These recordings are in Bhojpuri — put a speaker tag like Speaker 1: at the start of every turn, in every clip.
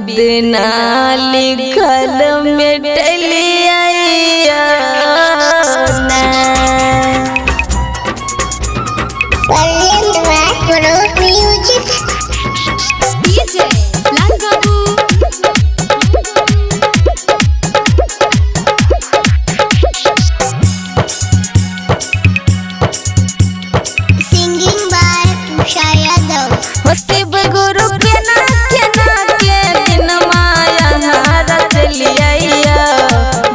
Speaker 1: बिना लिखल मिटलिया शिव गुरु के ना के दिन माया रच लिया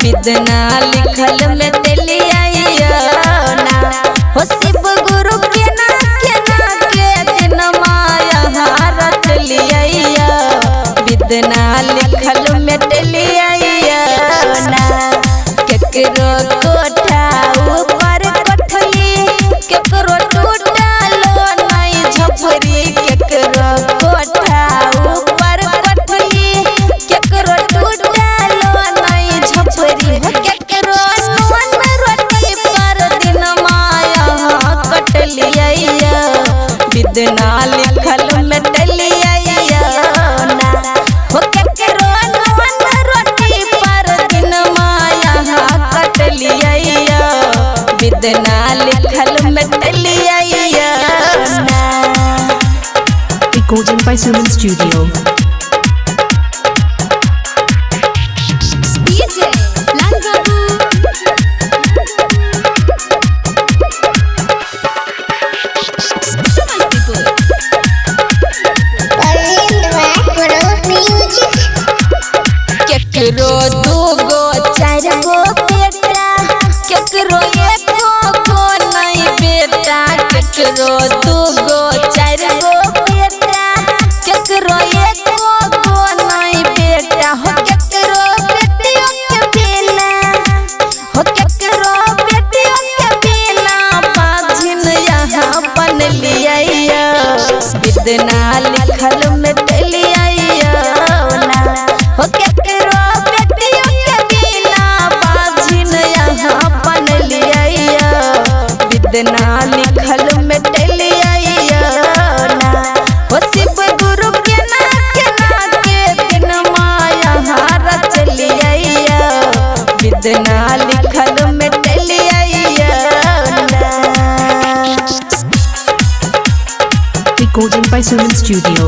Speaker 1: बिना लिखल में तलिया ना हो शिव गुरु के ना के दिन माया रच लिया बिना लिखल में तलिया ना केकरो कोठा ऊपर कोठली केकरो टूटलो नहीं झपरी केकरो कोठा ऊपर कोठली केकरो टूटलो नहीं झपरी केकरो नून रोटी पर दिन माया कटलिया बिना लिखल में तलिया ना हो केकरो नून रोटी पर दिन माया कटलिया बिना लिखल में तलिया ना।
Speaker 2: Recording by Suman Studio.
Speaker 1: केकरो दूगो चार गो बेटा केकरो एको गो नहीं बेटा केकरो दूगो चार गो बेटा केकरो एको गो नहीं बेटा हो केकरो बेटियों के बिना हो केकरो बेटियों के बिना बाजिन यहाँ बन लिया बिना लिखल में तलिया ना हो केकरो बेटियों के बिना बाजिन यहाँ बन लिया बिना लिखल में तलिया ना हो शिव गुरु के ना के दिन माया रच लिया बिना लिखल में तलिया ना।
Speaker 2: Recording by Suman Studio.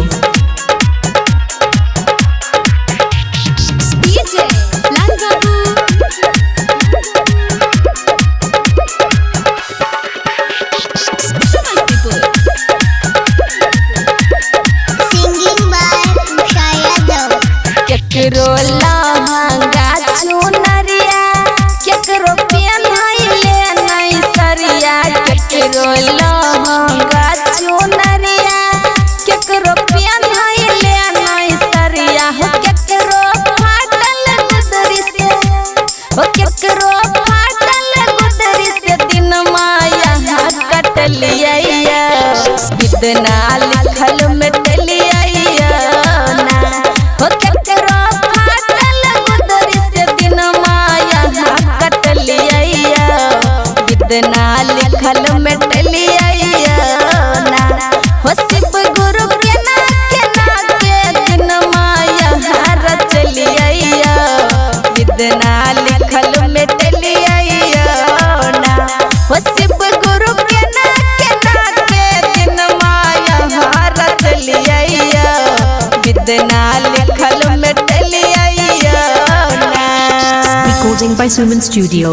Speaker 1: केकरो लहंगा चुनरिया केकरो पेन्हैले नहीं सरिया केकरो लहंगा चुनरिया केकरो पेन्हैले नहीं सरिया हो केकरो फाटल गुदरी से हो केकरो फाटल गुदरी से दिन माया कटलिया बिना लिखल में तलिया ना हो केकरो फाटल गुदरी से दिन माया कटलिया बिना लिखल में तलिया ना हो शिव गुरु के ना के दिन माया रच लिया बिना लिखल में तलिया ना हो शिव गुरु के ना के दिन माया रच लिया बिना लिखल में तलिया ना।
Speaker 2: Recording by Suman Studio.